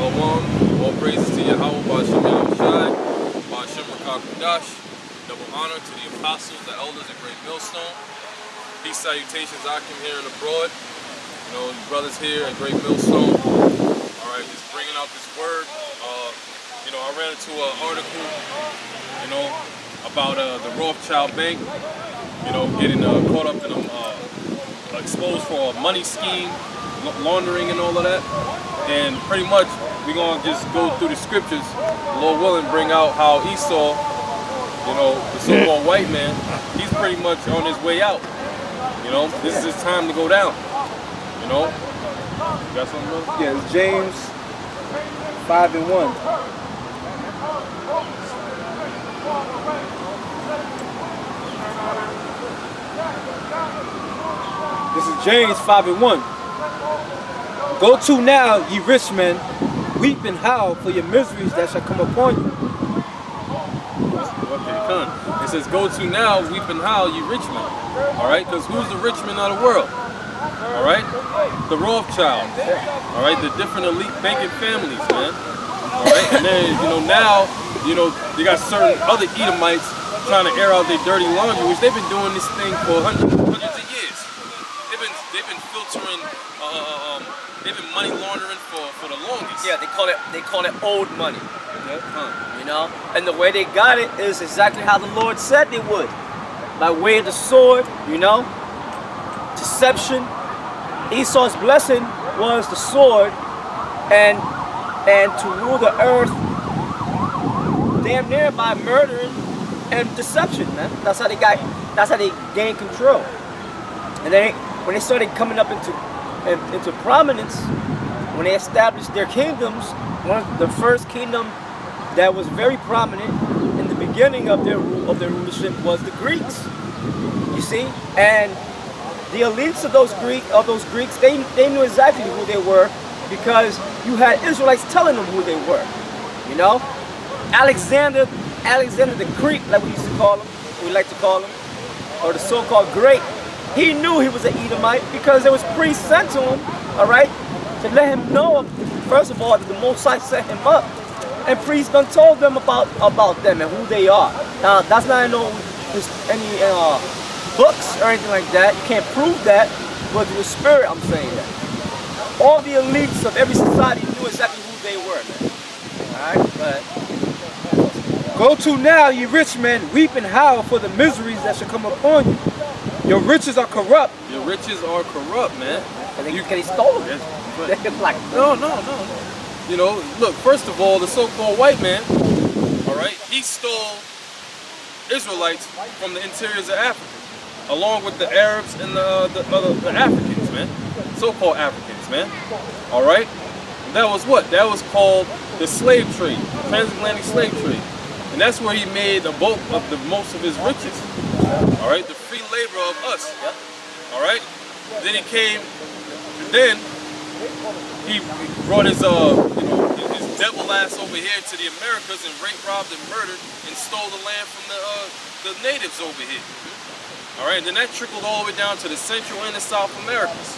Shalom. All praises to Yahweh, Ba'ashem Yahushai, Ba'ashem Rakakudash. Double honor to the apostles, the elders, and great millstone. Peace salutations, Akim here and abroad. You know, you brothers here at Great Millstone. Alright, just bringing out this word. You know, I ran into an article, you know, about the Rothschild Bank, you know, getting caught up in them, exposed for a money scheme, laundering and all of that. And pretty much, we're going to just go through the scriptures, Lord willing, bring out how Esau, you know, the so-called white man, he's pretty much on his way out. You know, this is his time to go down. You know? You got something, brother? Yeah, it's James 5:1. This is James 5:1. Go to now, ye rich men, weep and howl for your miseries that shall come upon you. Okay, come. It says, go to now, weep and howl, ye rich men. Alright, because who's the rich men of the world? Alright? The Rothschilds. Alright, the different elite banking families, man. Alright, and then, you know, now, you know, they got certain other Edomites trying to air out their dirty laundry, which they've been doing this thing for hundreds of years. They've been filtering, they've been money laundering for the longest. Yeah, they call it old money. You know, and the way they got it is exactly how the Lord said they would, by way of the sword. You know, deception. Esau's blessing was the sword, and to rule the earth damn near by murdering and deception, man. That's how they gained control. And then when they started coming up into prominence, when they established their kingdoms, the first kingdom that was very prominent in the beginning of their rulership was the Greeks. You see, and the elites of those Greeks, they knew exactly who they were, because you had Israelites telling them who they were. You know, Alexander the Greek, like we used to call him, we like to call him, or the so-called Great. He knew he was an Edomite because there was priests sent to him, all right, to let him know, first of all, that the Most High set him up. And priests done told them about them and who they are. Now, that's not in any books or anything like that. You can't prove that, but through the spirit, I'm saying that. All the elites of every society knew exactly who they were, man. Alright, but Go to now, ye rich men, weep and howl for the miseries that shall come upon you. Your riches are corrupt. Your riches are corrupt, man. They stole them. Like, no. You know, look, first of all, the so-called white man, all right, he stole Israelites from the interiors of Africa, along with the Arabs and the Africans, man, so-called Africans, man, all right? That was what? That was called the slave trade, transatlantic slave trade. And that's where he made the bulk of most of his riches, all right? The free labor of us, all right? Then he came, then he brought his, you know, his devil ass over here to the Americas and raped, robbed, and murdered, and stole the land from the natives over here. All right, and then that trickled all the way down to the Central and the South Americas.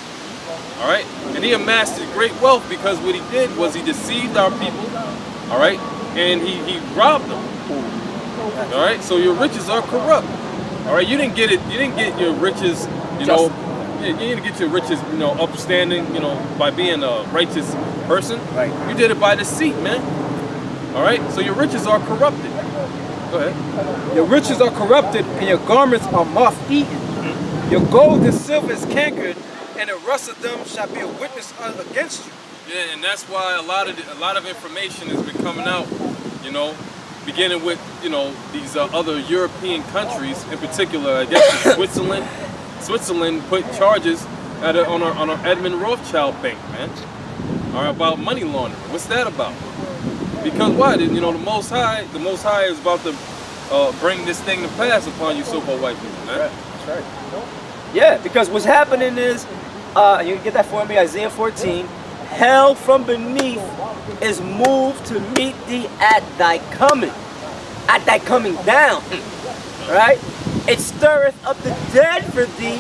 All right, and he amassed great wealth because what he did was he deceived our people. All right, and he robbed them. All right, so your riches are corrupt. All right, you didn't get it. You didn't get your riches, you know. You didn't get your riches, you know, upstanding, you know, by being a righteous person. Right. You did it by deceit, man. All right? So your riches are corrupted. Go ahead. Your riches are corrupted, and your garments are moth-eaten. Your gold and silver is cankered, and the rust of them shall be a witness against you. Yeah, and that's why a lot of information has been coming out, you know, beginning with, you know, these other European countries, in particular, I guess Switzerland. Switzerland put charges on our Edmund Rothschild bank, man, or about money laundering. What's that about? Because what? You know, the Most High is about to bring this thing to pass upon you so-called white people, man. That's right. Yeah, because what's happening is, you can get that for me, Isaiah 14. Hell from beneath is moved to meet thee at thy coming down. Right? It stirreth up the dead for thee,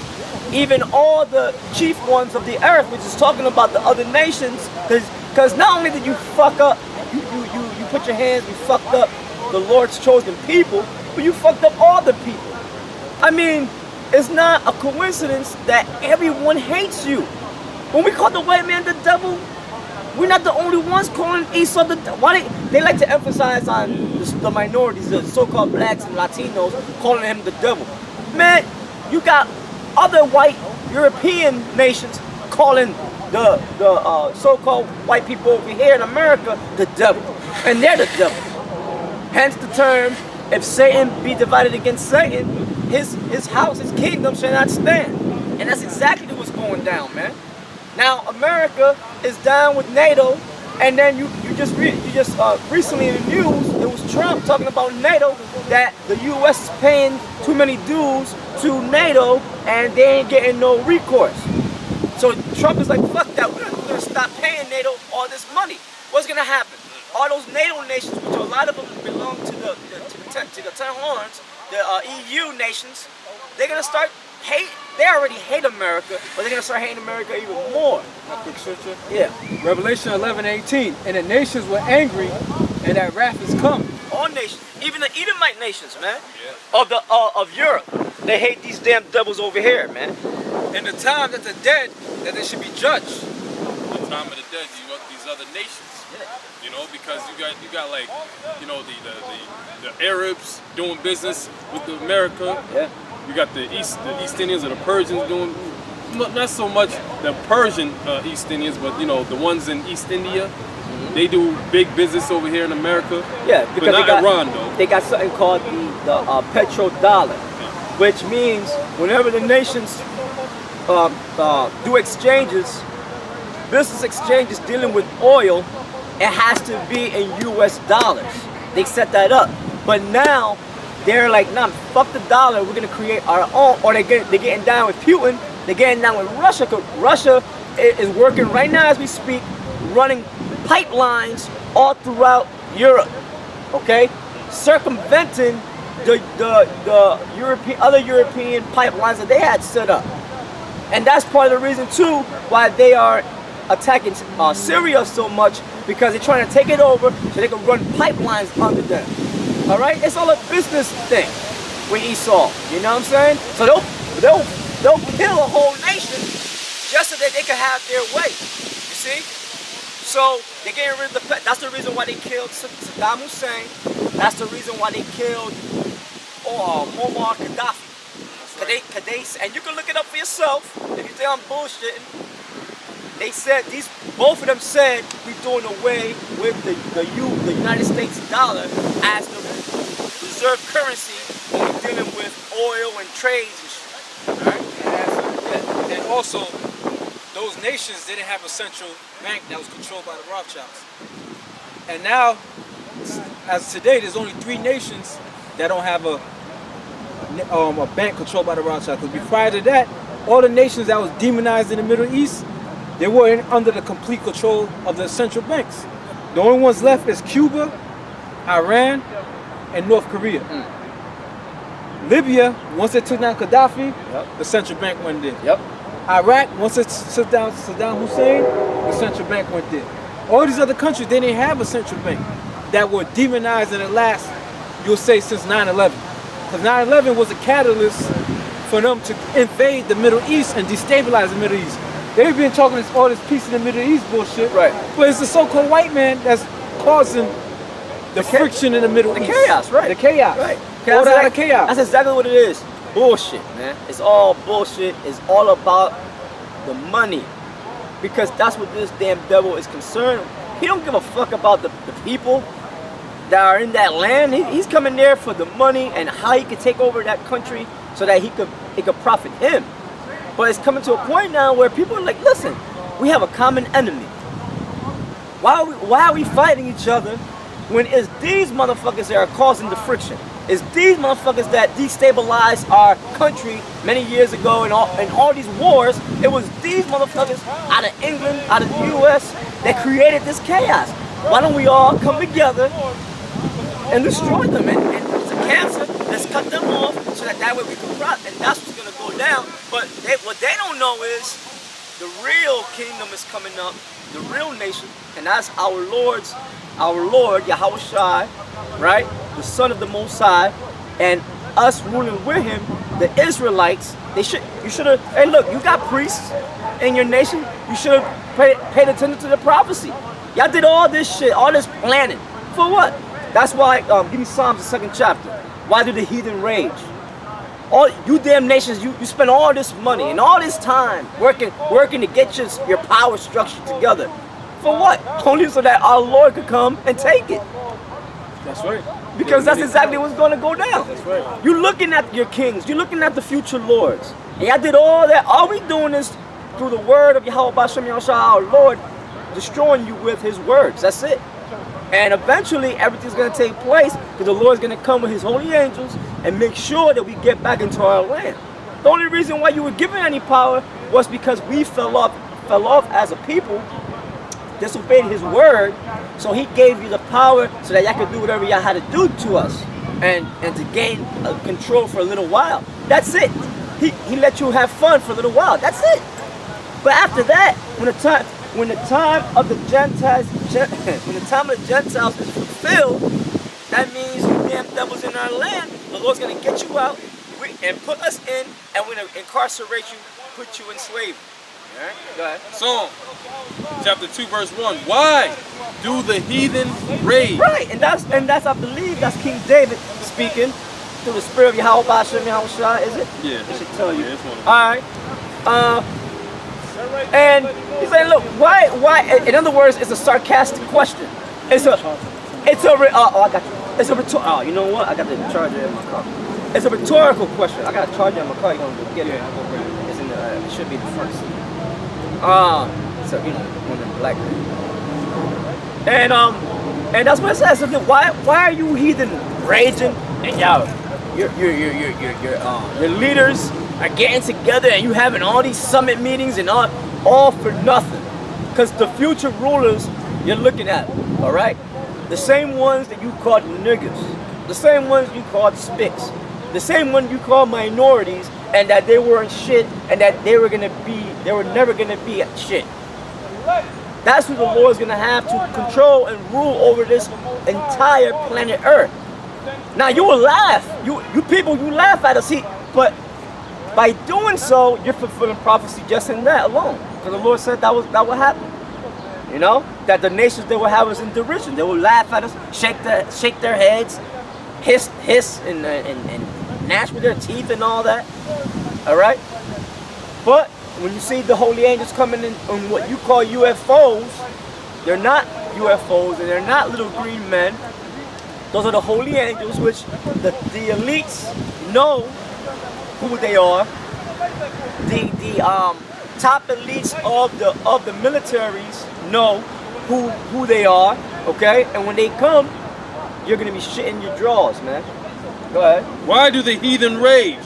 even all the chief ones of the earth, which is talking about the other nations, because Because not only did you fuck up, you put your hands, you fucked up the Lord's chosen people, but you fucked up all the people. I mean, it's not a coincidence that everyone hates you. When we call the white man the devil, we're not the only ones calling Esau the devil. Why they like to emphasize on the minorities, the so-called blacks and Latinos, calling him the devil. Man, you got other white European nations calling the so-called white people over here in America the devil, and they're the devil. Hence the term, if Satan be divided against Satan, his house, his kingdom shall not stand. And that's exactly what's going down, man. Now America is down with NATO, and then you just recently in the news, it was Trump talking about NATO, that the U.S. is paying too many dues to NATO and they ain't getting no recourse. So Trump is like, fuck that, we're gonna stop paying NATO all this money. What's gonna happen? All those NATO nations, which a lot of them belong to the 10 horns, the EU nations, they're gonna start they already hate America, but they're gonna start hating America even more. A quick scripture. Yeah. Revelation 11:18. And the nations were angry, and that wrath is come. All nations, even the Edomite nations, man, of Europe, they hate these damn devils over here, man. In the time that the dead, that they should be judged. The time of the dead, you got these other nations. You know, because you got like, you know, the Arabs doing business with America. Yeah. You got the East Indians or the Persians doing, not so much the Persian East Indians, but you know the ones in East India. They do big business over here in America. Yeah, because but not Iran though. They got something called the petrodollar, which means whenever the nations do exchanges, business exchanges dealing with oil, it has to be in U.S. dollars. They set that up, but now they're like, nah, fuck the dollar. We're gonna create our own. Or they're getting down with Putin. They're getting down with Russia. Cause Russia is working right now as we speak, running pipelines all throughout Europe. Okay, circumventing the other European pipelines that they had set up, and that's part of the reason too why they are attacking Syria so much, because they're trying to take it over so they can run pipelines under them. All right, it's all a business thing with Esau. You know what I'm saying? So they'll kill a whole nation just so that they can have their way. You see? So they're getting rid of that's the reason why they killed Saddam Hussein. That's the reason why they killed Muammar Gaddafi. And you can look it up for yourself if you think I'm bullshitting. They said both of them said we're doing away with the United States dollar as the reserve currency when we're dealing with oil and trades and shit. Right? And also, those nations didn't have a central bank that was controlled by the Rothschilds. And now, as today, there's only 3 nations that don't have a bank controlled by the Rothschilds. Because prior to that, all the nations that was demonized in the Middle East, they were under the complete control of the central banks. The only ones left is Cuba, Iran, and North Korea. Libya, once they took down Gaddafi, the central bank went there. Iraq, once they took down Saddam Hussein, the central bank went there. All these other countries, they didn't have a central bank that were demonized in the last, you'll say, since 9/11. Because 9/11 was a catalyst for them to invade the Middle East and destabilize the Middle East. They've been talking all this peace in the Middle East bullshit, right? But it's the so-called white man that's causing the friction in the Middle East. The chaos, right? The chaos. Right. All that chaos. That's exactly what it is. Bullshit, man. It's all bullshit. It's all about the money. Because that's what this damn devil is concerned. He don't give a fuck about the people that are in that land. He's coming there for the money and how he can take over that country so that it could profit him. But it's coming to a point now where people are like, listen, we have a common enemy. Why are we fighting each other when it's these motherfuckers that are causing the friction? It's these motherfuckers that destabilized our country many years ago and all these wars. It was these motherfuckers out of England, out of the US that created this chaos. Why don't we all come together and destroy them? And it's a cancer. Let's cut them off so that way we can profit. And that's what's gonna go down. But what they don't know is the real kingdom is coming up, the real nation, and that's our Lord, Yahushua, right? The Son of the Most High, and us ruling with him, the Israelites. You should have, hey look, you got priests in your nation, you should have paid attention to the prophecy. Y'all did all this shit, all this planning. For what? That's why, give me Psalms, the 2nd chapter. Why do the heathen rage? All you damn nations, you spend all this money and all this time working to get your power structure together. For what? Only so that our Lord could come and take it. That's right. Because that's exactly what's going to go down. That's right. You're looking at your kings. You're looking at the future lords. And y'all did all that. All we doing is through the word of Yahweh Bashem Yahushua, our Lord, destroying you with his words. That's it. And eventually everything's going to take place because the Lord's going to come with his holy angels and make sure that we get back into our land. The only reason why you were given any power was because we fell off as a people, disobeyed his word, so he gave you the power so that y'all could do whatever y'all had to do to us and to gain control for a little while. That's it. He let you have fun for a little while. That's it. But after that, when the time of the Gentiles is fulfilled, that means you damn devils in our land, the Lord's gonna get you out and put us in, and we're gonna incarcerate you, put you in slavery. Alright? Go ahead. Psalm chapter 2 verse 1. Why do the heathen rage? Right, and that's I believe that's King David speaking through the spirit of Yahweh Bashem Yahushua, is it? Yeah. I should tell you. Yeah, it's one of them. Alright. And he said, look, why, in other words, it's a sarcastic question. I got you. It's a rhetorical, oh, you know what? I got the charger in my car. It's a rhetorical question. I got a charger in my car, you're going to get it. It's in the, it should be in the front seat. So, you know, one of them black men. And that's what it says. So why are you heathen raging? And your leaders are getting together and you having all these summit meetings and all for nothing. Because the future rulers you're looking at, all right? The same ones that you called niggas, the same ones you called spics, the same ones you called minorities, and that they weren't shit, and that they were never gonna be shit. That's who the Lord's gonna have to control and rule over this entire planet Earth. Now you will laugh, you people, you laugh at us, but by doing so, you're fulfilling prophecy just in that alone. Because the Lord said that would happen. You know, that the nations they will have us in derision. They will laugh at us, shake their heads, hiss and gnash with their teeth and all that. All right. But when you see the holy angels coming in on what you call UFOs, they're not UFOs and they're not little green men. Those are the holy angels, which the elites know who they are. The top elites of the militaries know who they are, okay? And when they come, you're gonna be shitting your drawers, man. Go ahead. Why do the heathen rage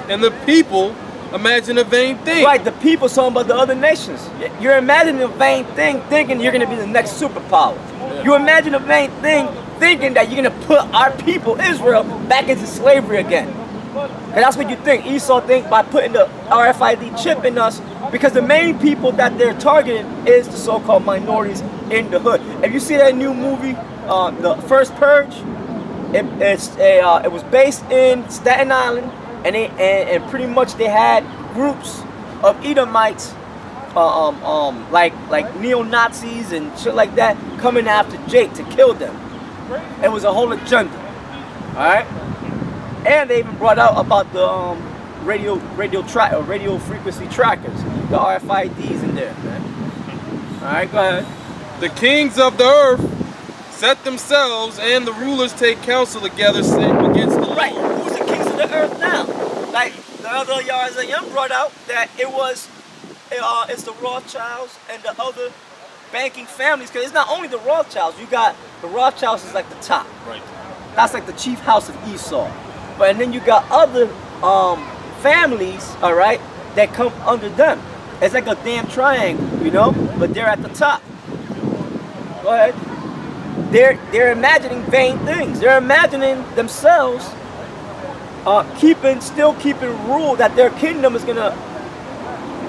and the people imagine a vain thing? Right, the people talking about the other nations. You're imagining a vain thing, thinking you're gonna be the next superpower. Yeah. You imagine a vain thing, thinking that you're gonna put our people, Israel, back into slavery again. And that's what you think. Esau think by putting the RFID chip in us, because the main people that they're targeting is the so-called minorities in the hood. If you see that new movie, The First Purge, it was based in Staten Island, and pretty much they had groups of Edomites, like neo-Nazis and shit like that, coming after Jake to kill them. It was a whole agenda. All right. And they even brought out about the radio frequency trackers, the RFIDs in there, man. All right, go ahead. The kings of the earth set themselves, and the rulers take counsel together, saying against the Lord. Right. Who's the kings of the earth now? Like the other Yarza Young brought out that it's the Rothschilds and the other banking families, because it's not only the Rothschilds. You got the Rothschilds is like the top. Right. That's like the chief house of Esau. And then you got other families, all right, that come under them. It's like a damn triangle, you know, but they're at the top. Go ahead. They're imagining vain things. They're imagining themselves still keeping rule, that their kingdom is gonna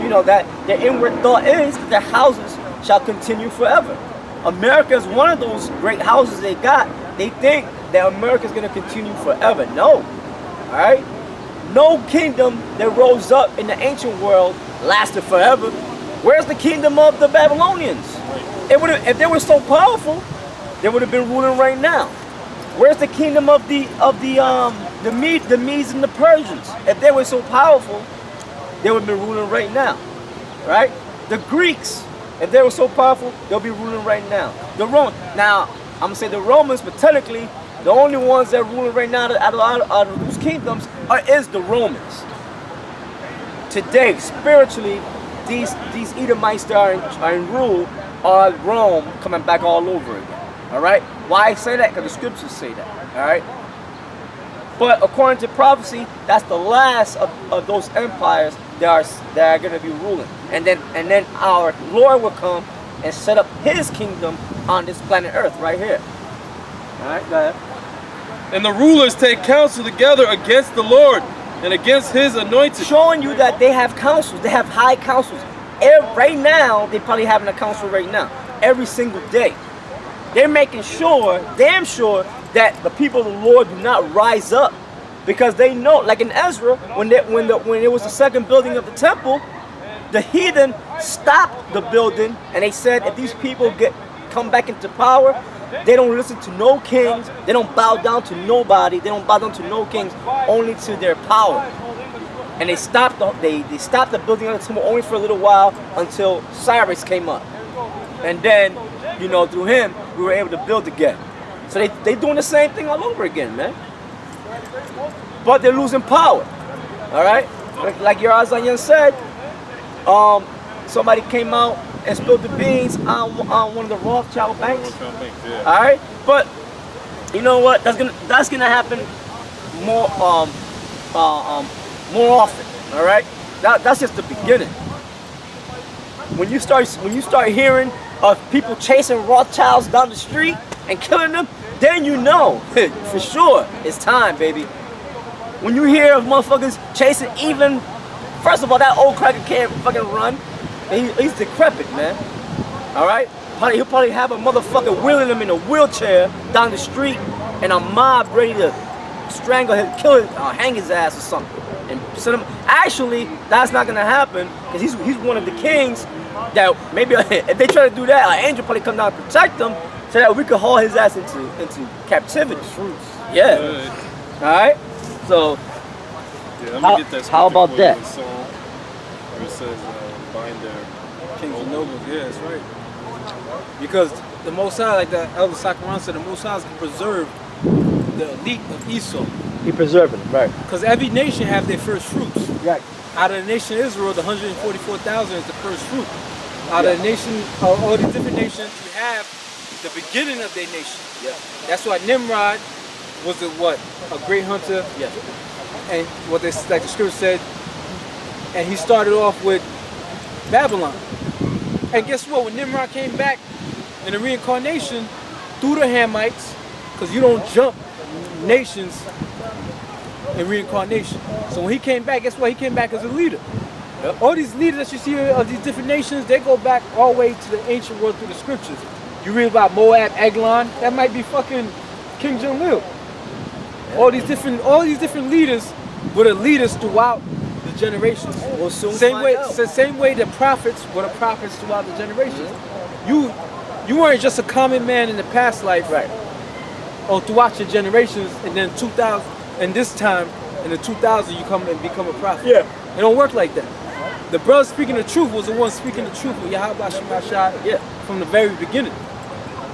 you know, that their inward thought is that their houses shall continue forever. America is one of those great houses they got. They think that America is going to continue forever. No. All right? No kingdom that rose up in the ancient world lasted forever. Where's the kingdom of the Babylonians? If they were so powerful, they would have been ruling right now. Where's the kingdom of the Medes and the Persians? If they were so powerful, they would have been ruling right now. Right? The Greeks, if they were so powerful, they'll be ruling right now. The Romans. Now, I'm gonna say the Romans, but technically, the only ones that are ruling right now out of those kingdoms is the Romans. Today, spiritually, these Edomites that are in rule are Rome coming back all over again. All right? Why I say that? Because the scriptures say that. All right? But according to prophecy, that's the last of those empires that are going to be ruling. And then our Lord will come and set up his kingdom on this planet Earth right here. All right? Go ahead. And the rulers take counsel together against the Lord and against his anointed. Showing you that they have councils. They have high councils. Right now, they're probably having a council right now. Every single day. They're making sure, damn sure, that the people of the Lord do not rise up. Because they know, like in Ezra, when it was the second building of the temple, the heathen stopped the building and they said if these people come back into power, they don't listen to no kings, they don't bow down to nobody, they don't bow down to no kings, only to their power. And they stopped the building of the temple only for a little while until Cyrus came up. And then, you know, through him, we were able to build again. So they doing the same thing all over again, man. But they're losing power. All right? Like your Azanyan said, somebody came out and spilled the beans on one of the Rothschild banks. Yeah. All right? But you know what? That's gonna happen more often. All right? That's just the beginning. When you start hearing of people chasing Rothschilds down the street and killing them, then you know for sure it's time, baby. When you hear of motherfuckers chasing first of all, that old cracker can't fucking run. He's decrepit, man. All right? He'll probably have a motherfucker wheeling him in a wheelchair down the street and a mob ready to strangle him, kill him, hang his ass or something. And send him. Actually, that's not gonna happen because he's one of the kings that maybe if they try to do that, an angel probably come down and protect him so that we could haul his ass into captivity. Yeah. Good. All right. So Yeah, let me get that how about that? Song where it says, bind their Kings and nobles, yeah, that's right. Because the Most High, like the Elder Sakaran said, the Most High can preserve the elite of Esau. He preserving it, right? Because every nation have their first fruits. Right. Out of the nation of Israel, the 144,000 is the first fruit. Out of the nation, all these different nations, you have the beginning of their nation. Yeah. That's why Nimrod was a great hunter. Yeah. And like the scripture said, and he started off with Babylon. And guess what? When Nimrod came back in the reincarnation through the Hamites, because you don't jump nations in reincarnation. So when he came back, guess what? He came back as a leader. Yep. All these leaders that you see of these different nations, they go back all the way to the ancient world through the scriptures. You read about Moab, Eglon, that might be fucking King Jamil. All these different leaders were the leaders throughout the generations. We'll soon same find way, out. same way the prophets were the prophets throughout the generations. You weren't just a common man in the past life, Right. or throughout your generations, and then 2000, and this time in the 2000 you come and become a prophet. Yeah. It don't work like that. The brother speaking the truth was the one speaking the truth with Yahweh Shemashah from the very beginning.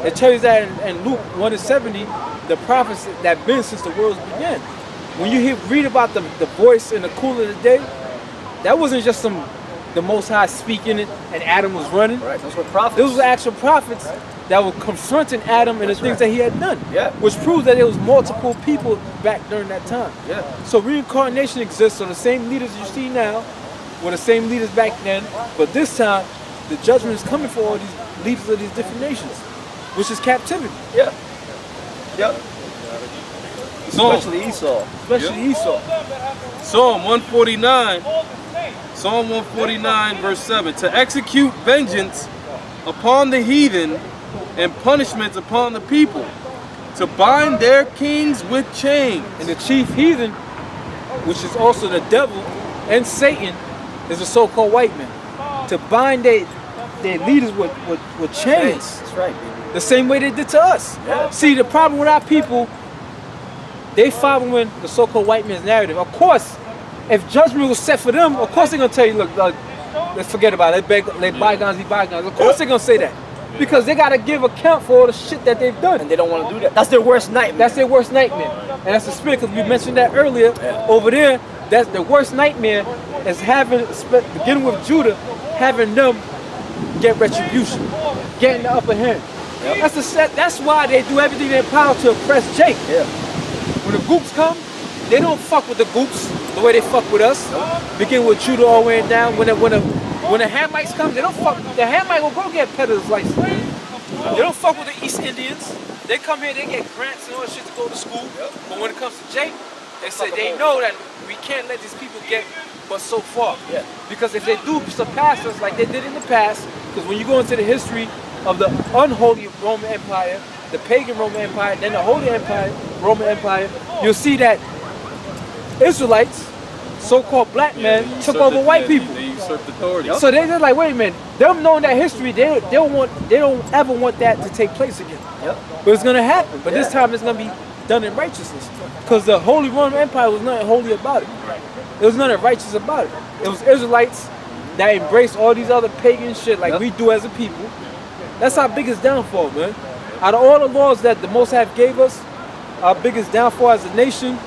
It tells you that in Luke 1:70, the prophets that been since the world began. When you read about the voice and the cool of the day, that wasn't just the Most High speaking it and Adam was running. Right. Those were prophets. Those were actual prophets that were confronting Adam and the things that he had done. Yeah. Which proves that there was multiple people back during that time. Yeah. So reincarnation exists. So the same leaders you see now were the same leaders back then. But this time, the judgment is coming for all these leaders of these different nations, which is captivity. Yeah. Yep. Especially Esau. Especially Esau. Psalm 149. Psalm 149 verse 7. To execute vengeance upon the heathen and punishment upon the people. To bind their kings with chains. And the chief heathen, which is also the devil and Satan, is the so-called white man. To bind their leaders with chains. That's right, baby. The same way they did to us. Yeah. See, the problem with our people, they following the so-called white man's narrative. Of course, if judgment was set for them, of course they're going to tell you, look, let's forget about it. Let bygones be bygones. Of course they're going to say that. Because they got to give account for all the shit that they've done. And they don't want to do that. That's their worst nightmare. That's their worst nightmare. And that's the spirit, because we mentioned that earlier. Over there, that's the worst nightmare is having, beginning with Judah, having them get retribution, getting the upper hand. Yep. That's why they do everything in their power to oppress Jake. Yeah. When the goops come, they don't fuck with the goops the way they fuck with us. Begin with Judah all the way down. When the Hamites come, they don't fuck. The Hamite will go get peddlers license. They don't fuck with the East Indians. They come here, they get grants and all that shit to go to school. But when it comes to Jake, they say they know that we can't let these people get but so far. Yeah. Because if they do surpass us like they did in the past, because when you go into the history of the unholy Roman Empire, the pagan Roman Empire, then the Holy Empire, Roman Empire, you'll see that Israelites, so-called black men, took over white people. They usurped authority. So they're just like, wait a minute, them knowing that history, they don't ever want that to take place again. But it's gonna happen. But this time it's gonna be done in righteousness. Because the Holy Roman Empire was nothing holy about it. There was nothing righteous about it. It was Israelites that embraced all these other pagan shit like we do as a people. That's our biggest downfall, man. Out of all the laws that the Most High gave us, our biggest downfall as a nation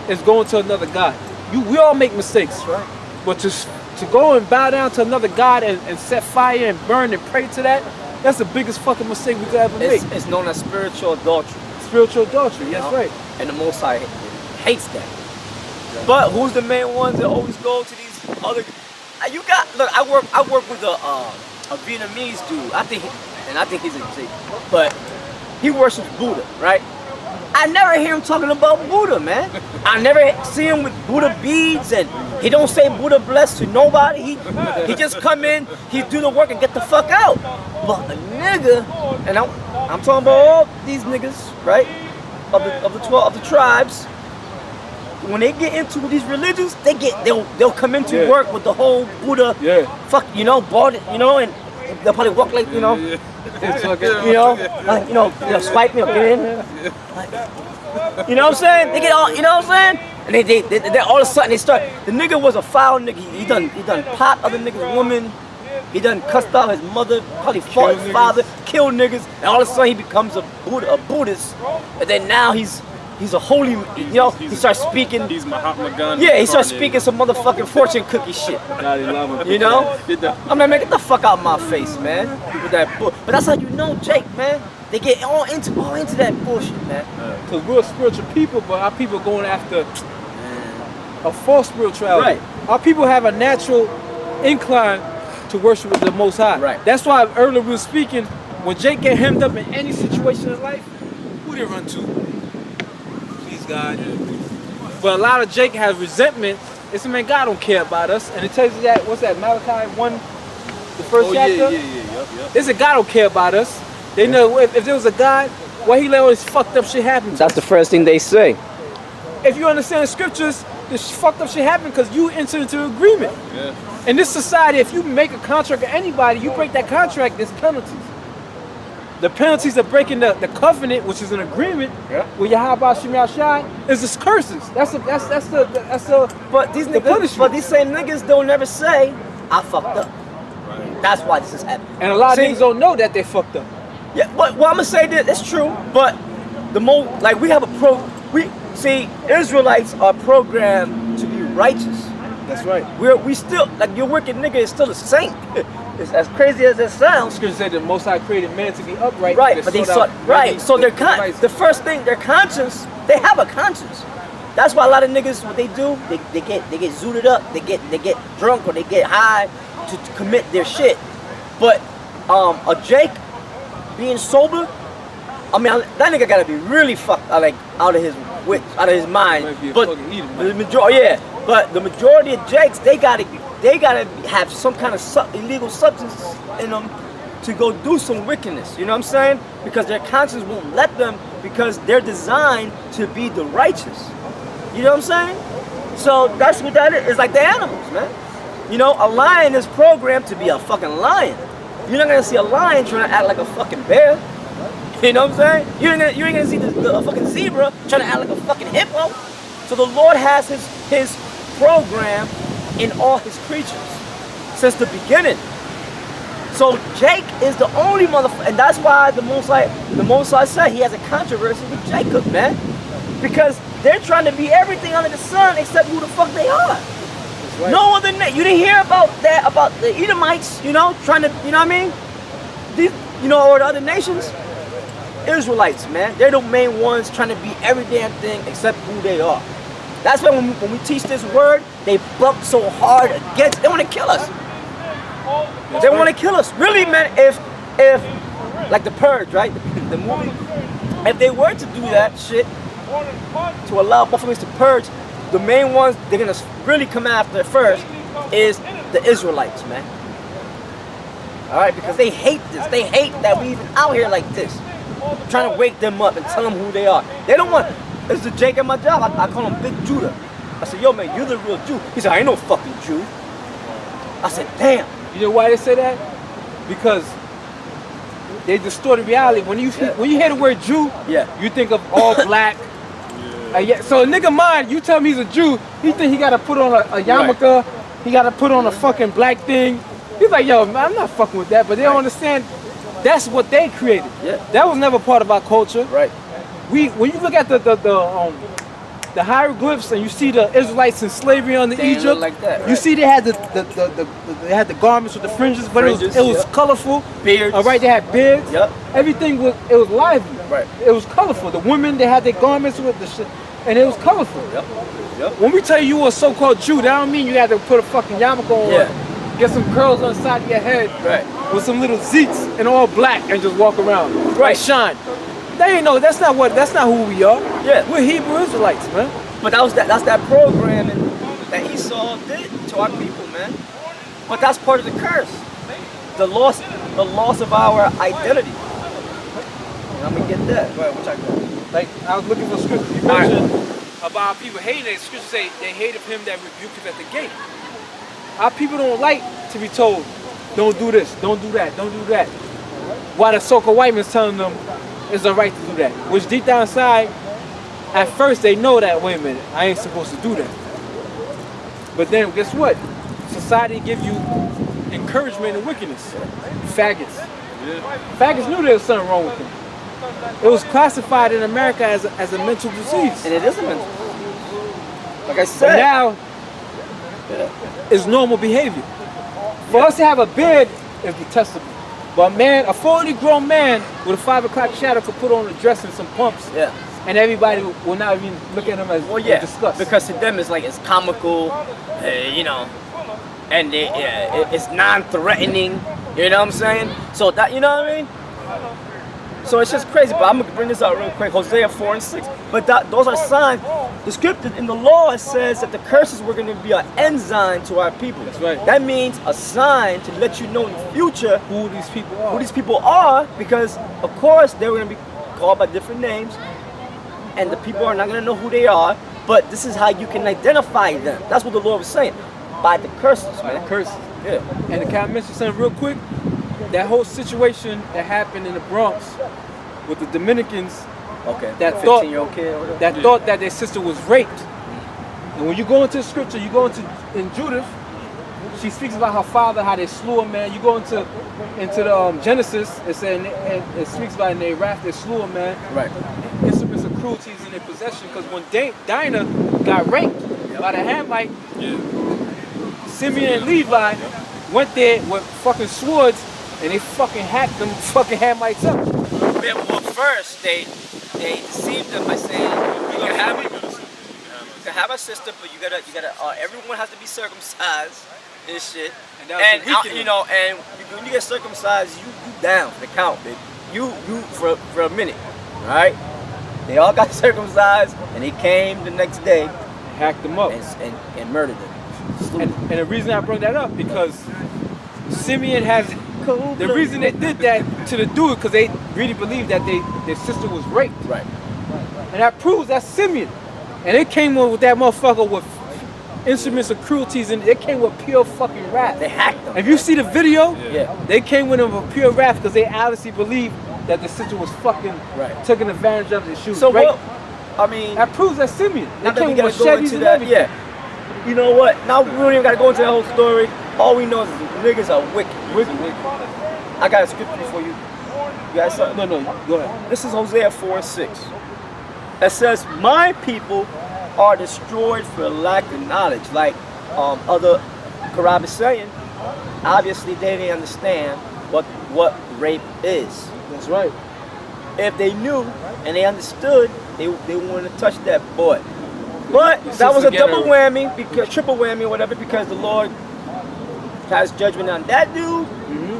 is going to another God. We all make mistakes, right? But to go and bow down to another God and set fire and burn and pray to that, that's the biggest fucking mistake we could ever make. It's known as spiritual adultery. Spiritual adultery, that's right. And the Most High hates that. But who's the main ones that always go to these other? You got look. I work with a Vietnamese dude. I think he's a G, but he worships Buddha, right? I never hear him talking about Buddha, man. I never see him with Buddha beads, and he don't say Buddha bless to nobody. He just come in, he do the work and get the fuck out. But a nigga, and I'm talking about all these niggas, right? Of the tribes. When they get into these religions, they'll come into work with the whole Buddha, fuck, bought it, and they'll probably walk like, swipe me or get in. Like, you know what I'm saying? They get all, you know what I'm saying? And they all of a sudden they start. The nigga was a foul nigga. He done pot other niggas' women. He done cussed out his mother, probably fought his father, killed niggas, and all of a sudden he becomes a Buddhist. And then now he's a holy, he starts speaking. He's Mahatma Gandhi. Yeah, he starts speaking some motherfucking fortune cookie shit. I'm like, man, get the fuck out of my face, man. With that But that's how you know Jake, man. They get all into that bullshit, man. Because we're spiritual people, but our people going after a false spirituality. Right. Our people have a natural incline to worship the Most High. Right. That's why earlier we were speaking, when Jake get hemmed up in any situation in life, who they run to? God. But a lot of Jake has resentment. It's man, God don't care about us. And it tells you that, what's that, Malachi 1, the first chapter? Yep. They said God don't care about us. They know if there was a God, why he let all this fucked up shit happen? That's the first thing they say. If you understand the scriptures, this fucked up shit happened because you entered into an agreement. Yeah. In this society, if you make a contract with anybody, you break that contract, there's penalties. The penalties of breaking the covenant, which is an agreement with Yahweh Shem Yahshai, is the curses. That's the But these niggas, but these same niggas don't never say, I fucked up. Right. That's why this is happening. And a lot of niggas don't know that they fucked up. Yeah, but I'm gonna say this, it's true, but we have Israelites are programmed to be righteous. That's right. We still, like, your wicked nigga is still a saint. It's as crazy as it sounds. Scripture said the Most High created man to be upright. Right, but so the first thing, their conscience, they have a conscience. That's why a lot of niggas, what they do, they get zooted up, they get drunk or they get high to commit their shit. But a Jake being sober, I mean, that nigga gotta be really fucked out of his with out of his mind. Might be a But fucking eater, the majority, but the majority of jakes, they gotta have some kind of illegal substance in them to go do some wickedness. You know what I'm saying? Because their conscience won't let them, because they're designed to be the righteous. You know what I'm saying? So that's what that is. It's like the animals, man. You know, a lion is programmed to be a fucking lion. You're not gonna see a lion trying to act like a fucking bear. You know what I'm saying? You ain't gonna see the fucking zebra trying to act like a fucking hippo. So the Lord has his program in all his creatures since the beginning. So Jake is the only motherfucker, and that's why the Most High said he has a controversy with Jacob, man, because they're trying to be everything under the sun except who the fuck they are. Right. No other name. You didn't hear about that, about the Edomites, you know, trying to, you know what I mean? These, you know, or the other nations. Israelites, man, they're the main ones trying to be every damn thing except who they are. That's why when we teach this word, they bump so hard against. They want to kill us. They want to kill us. Really, man. If like the Purge, right? The movie. If they were to do that shit, to allow Buffaloes to purge, the main ones they're gonna really come after first is the Israelites, man. All right, because they hate this. They hate that we even out here like this. Trying to wake them up and tell them who they are. They don't want. It's the Jake at my job. I call him Big Judah. I said, yo, man, you're the real Jew. He said, I ain't no fucking Jew. I said, damn. You know why they say that? Because they distorted reality. When you hear the word Jew, yeah, you think of all black. Yeah. So a nigga mind, you tell him he's a Jew, he think he got to put on a yarmulke, right. He got to put on a fucking black thing. He's like, yo, man, I'm not fucking with that. But they don't understand. That's what they created. Yeah. That was never part of our culture. Right. When you look at the hieroglyphs and you see the Israelites in slavery under Egypt, like that, right. You see they had the garments with the fringes, but it was colorful. Beards. All right, they had beards. Yep. Everything was lively. Right. It was colorful. The women, they had their garments with the shit, and it was colorful. Yep. Yep. When we tell you were a so-called Jew, that don't mean you had to put a fucking yarmulke on. Yeah. Get some curls on the side of your head. Right. With some little zeets and all black and just walk around. Right. Like shine. They ain't know. That's not who we are. Yeah. We're Hebrew Israelites, man. But that's that programming that Esau did to our people, man. But that's part of the curse. The loss of our identity. And I'm gonna get that. Go ahead, we'll talk about it. Like I was looking for scripture. You mentioned about people hating it. Scripture say they hated him that rebuked him at the gate. Our people don't like to be told, don't do this, don't do that, don't do that. While the so-called white man's telling them it's the right to do that. Which deep down inside, at first they know that, wait a minute, I ain't supposed to do that. But then guess what? Society gives you encouragement and wickedness. Faggots. Yeah. Faggots knew there was something wrong with them. It was classified in America as a mental disease. And it is a mental disease. Like I said. But now, it's normal behavior. For us to have a beard is detestable. But man, a fully grown man with a 5 o'clock shadow could put on a dress and some pumps. Yeah. And everybody will not even look at him as disgust. Because to them it's like it's comical, you know, and it's non-threatening. You know what I'm saying? So that, you know what I mean? So it's just crazy. But I'm gonna bring this out real quick. Hosea 4 and 6. But those are signs. The scripture in the law, it says that the curses were going to be an ensign to our people. That's right. That means a sign to let you know in the future who these people are. Who these people are, because of course they were going to be called by different names, and the people are not going to know who they are. But this is how you can identify them. That's what the Lord was saying, by the curses, man. By the curses. Yeah. And can I mention something real quick? That whole situation that happened in the Bronx with the Dominicans. Okay. That 15-year-old kid or whatever. Thought that their sister was raped. And when you go into the scripture, you go in Judith, she speaks about her father, how they slew him, man. You go into the Genesis, it speaks about in their wrath they slew him, man. Right. Instruments of cruelties in their possession, because when Dinah got raped by the Hamite, Simeon and Levi went there with fucking swords and they fucking hacked them fucking Hamites up. Well, first they deceived them by saying you can have a sister, but you gotta everyone has to be circumcised and shit. And you know, and when you get circumcised, you down for the count, baby. You for a minute, all right? They all got circumcised, and he came the next day Hacked them up. and murdered them. And the reason I brought that up because Simeon has the reason they did that to the dude because they really believed that their sister was raped. Right. And that proves that's Simeon. And they came in with that motherfucker with instruments of cruelties and they came with pure fucking wrath. They hacked them. If you see the video, Yeah. they came with them with pure wrath because they obviously believed that the sister was fucking taking advantage of it. She was So raped. what? I mean, That proves that's Simeon. They not that we came gotta with go machetes into and that. everything. Yeah. You know what? Now we don't even gotta go into that whole story. All we know is the niggas are wicked. I got a scripture for you. You guys saw? No, go ahead. This is Hosea 4:6. It says, "My people are destroyed for lack of knowledge." Like other Quran is saying, obviously they didn't understand what rape is. That's right. If they knew and they understood, they wouldn't have touched that boy. But that was a double whammy, because triple whammy or whatever, because the Lord has judgment on that dude.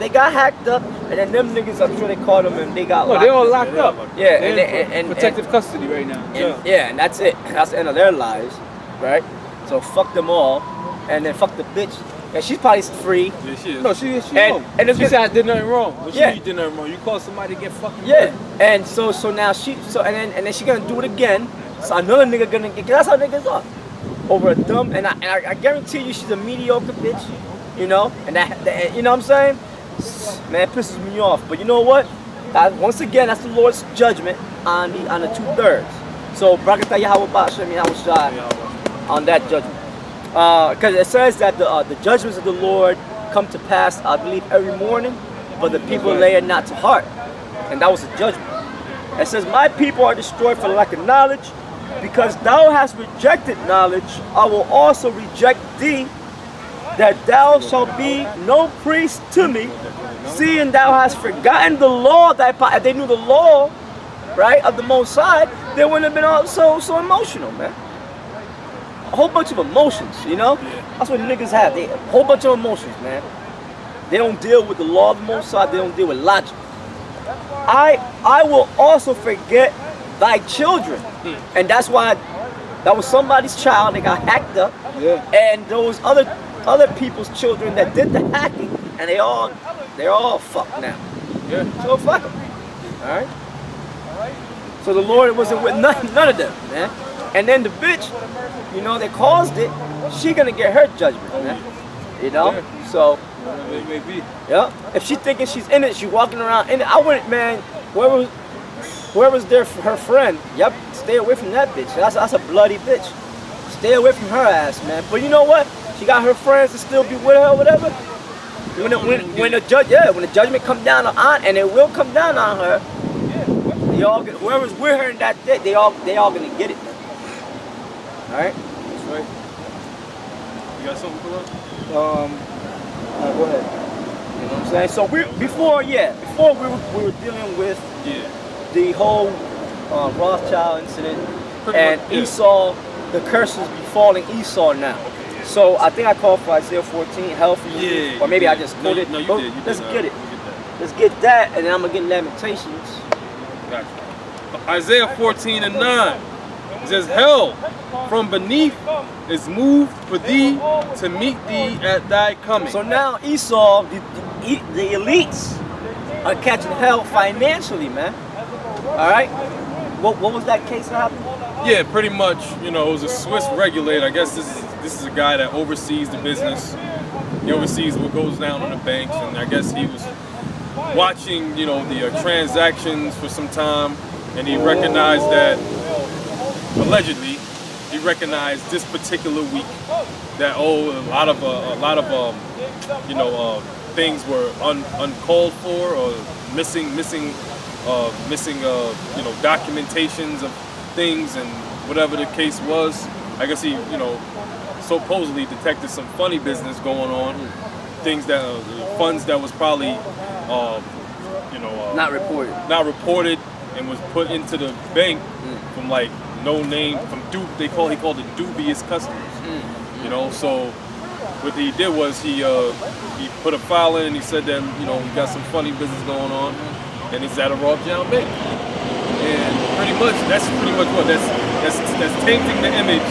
They got hacked up, and then them niggas, I'm sure they caught them and they got locked. They all locked up. Yeah, They're in protective custody right now. And that's it. That's the end of their lives, right? So fuck them all, and then fuck the bitch. And she's probably free. Yeah, she is. No, she And it's she said I did nothing wrong. But Yeah. you did nothing wrong. You called somebody to get fucking Yeah, murdered. and so now and then she gonna do it again. So another nigga gonna get. 'Cause that's how niggas are. Over a dumb, and I guarantee you she's a mediocre bitch, you know. And that you know what I'm saying? Man, it pisses me off. But you know what? Once again, that's the Lord's judgment on the 2/3. So Barakatah Yahweh Ba'ashem Yahweh Shai on that judgment. Because it says that the judgments of the Lord come to pass, I believe, every morning, but the people lay it not to heart. And that was a judgment. It says, "My people are destroyed for lack of knowledge. Because thou hast rejected knowledge, I will also reject thee, that thou shalt be no priest to me, seeing thou hast forgotten the law." If they knew the law, right, of the Most High, they wouldn't have been all so emotional, man. A whole bunch of emotions, you know? That's what niggas have. A whole bunch of emotions, man. They don't deal with the law of the Most High. They don't deal with logic. I will also forget thy children. And that's why that was somebody's child. They got hacked up. Yeah. And those other people's children that did the hacking, and they're all fucked now. Yeah. So fuck them. All right. So the Lord wasn't with none of them, man. And then the bitch, you know, that caused it, she gonna get her judgment, man. You know. Yeah. So. It may be. Yeah. If she thinking she's in it, she walking around in it. I wouldn't, man. Whoever's there for her friend, yep, stay away from that bitch. That's a bloody bitch. Stay away from her ass, man. But you know what? She got her friends to still be with her or whatever. When the judgment come down on, and it will come down on her, whoever's with her in that day, they all gonna get it. All right. That's right. You got something for us? Go ahead. You know what I'm saying? So before we were dealing with the whole Rothschild incident, and Esau, the curses befalling Esau now. So I think I called for Isaiah 14, hell for you, or maybe I just quoted. No, you did. Let's get it. Let's get that, and then I'm gonna get Lamentations. Gotcha. Isaiah 14:9 says, "Hell from beneath is moved for thee to meet thee at thy coming." So now Esau, the elites, are catching hell financially, man. All right. What was that case that happened? Yeah, pretty much. You know, it was a Swiss regulator. I guess this is a guy that oversees the business. He oversees what goes down on the banks, and I guess he was watching, you know, the transactions for some time, and he recognized that, allegedly, he recognized this particular week that a lot of you know, things were uncalled for or missing you know, documentations of things, and whatever the case was. I guess he, you know, supposedly detected some funny business going on, things that funds that was probably you know, not reported and was put into the bank from like no name, from he called it dubious customers. You know, so what he did was he put a file in and he said that, you know, we got some funny business going on, and it's at a Rothschild bank. And pretty much what that's tainting the image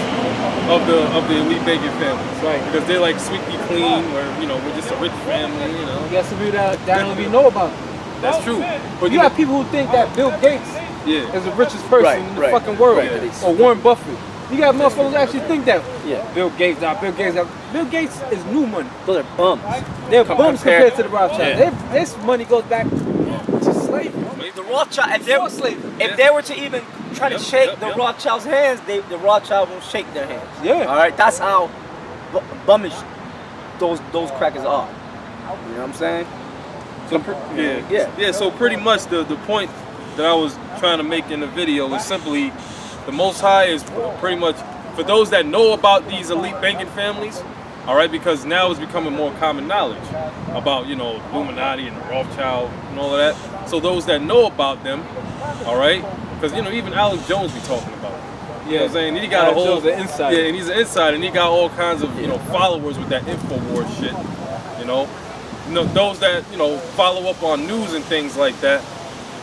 of the elite banking families, Right. Because they're like sweetly clean, or we're just a rich family, You got some people that don't even know about it. That's true. But You got people who think that Bill Gates yeah, is the richest person in the fucking world, or Warren Buffett. You got motherfuckers that actually think that. Yeah. Bill Gates, Bill Gates is new money. Those are bums. They're bums compared to the Rothschilds. Yeah. This money goes back to slavery. The Rothschild, Before slavery. if they were to even try to shake yep, the yep. Rothschilds' hands, the Rothschild won't shake their hands. Yeah. All right, that's how bummish those crackers are. You know what I'm saying? So yeah. So pretty much the point that I was trying to make in the video is simply the Most High is pretty much for those that know about these elite banking families. All right, because now it's becoming more common knowledge about Illuminati and the Rothschild and all of that. So those that know about them, all right, because even Alex Jones be talking about it. You know what I'm saying? He got Alex Jones an insider. Yeah, and he's an insider, and he got all kinds of followers with that InfoWars shit. Those that follow up on news and things like that.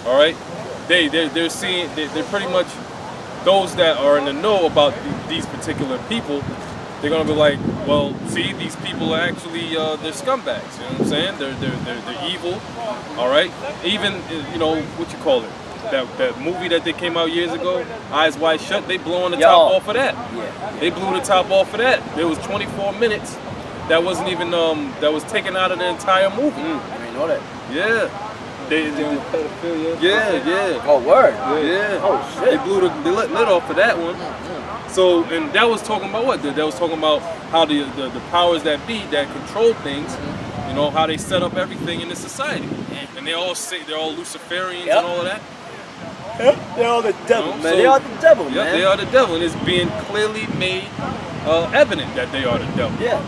All right, they're seeing they're pretty much those that are in the know about these particular people. They're gonna be like, well, see, these people are actually they're scumbags. You know what I'm saying? They're evil. All right. Even what you call it? That movie that they came out years ago, Eyes Wide Shut. They blowing the top off of that. Yeah. They blew the top off of that. There was 24 minutes. That wasn't even that was taken out of the entire movie. I didn't know that. Yeah. They pedophilia. yeah. Oh, word. Yeah. Oh, shit. They blew they let lid off of that one. So, and that was talking about what? That was talking about how the powers that be that control things, how they set up everything in the society. And they all say they're all Luciferians and all of that. They're all the devil, man. So, they are the devil, yeah, man. they are the devil, and it's being clearly made evident that they are the devil. Yeah.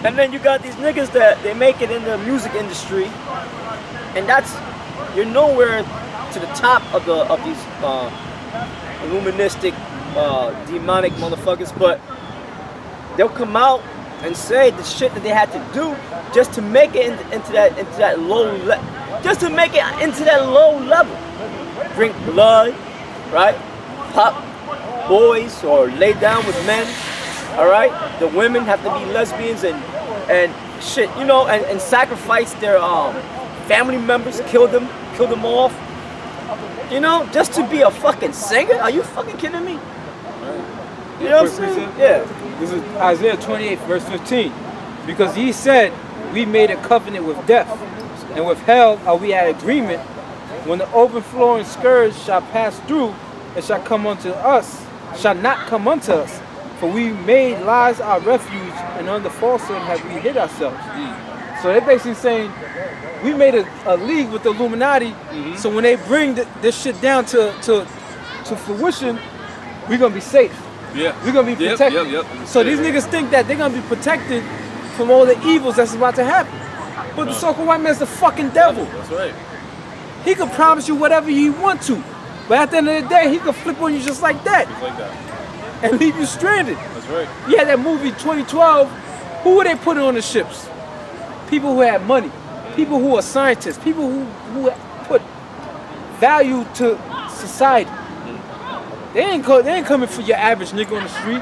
And then you got these niggas that they make it in the music industry, and you're nowhere to the top of these illuministic, demonic motherfuckers, but they'll come out and say the shit that they had to do just to make it into that low level, just to make it into that low level. Drink blood, right? Pop boys or lay down with men. All right, the women have to be lesbians and shit, and sacrifice their family members, kill them off, just to be a fucking singer. Are you fucking kidding me? You know what I'm saying? Yeah. This is Isaiah 28, verse 15. Because he said, we made a covenant with death, and with hell are we at agreement. When the overflowing scourge shall pass through, it shall come unto us, shall not come unto us. For we made lies our refuge, and under falsehood have we hid ourselves. So they're basically saying, we made a league with the Illuminati, so when they bring this shit down to fruition, we're going to be safe. Yeah. We're going to be protected. Yep. So these niggas think that they're going to be protected from all the evils that's about to happen. But the so-called white man's the fucking devil. That's right. He can promise you whatever he want to. But at the end of the day, he can flip on you just like that. Just like that. And leave you stranded. That's right. You had that movie 2012. Who were they putting on the ships? People who had money. People who are scientists. People who put value to society. They ain't coming for your average nigga on the street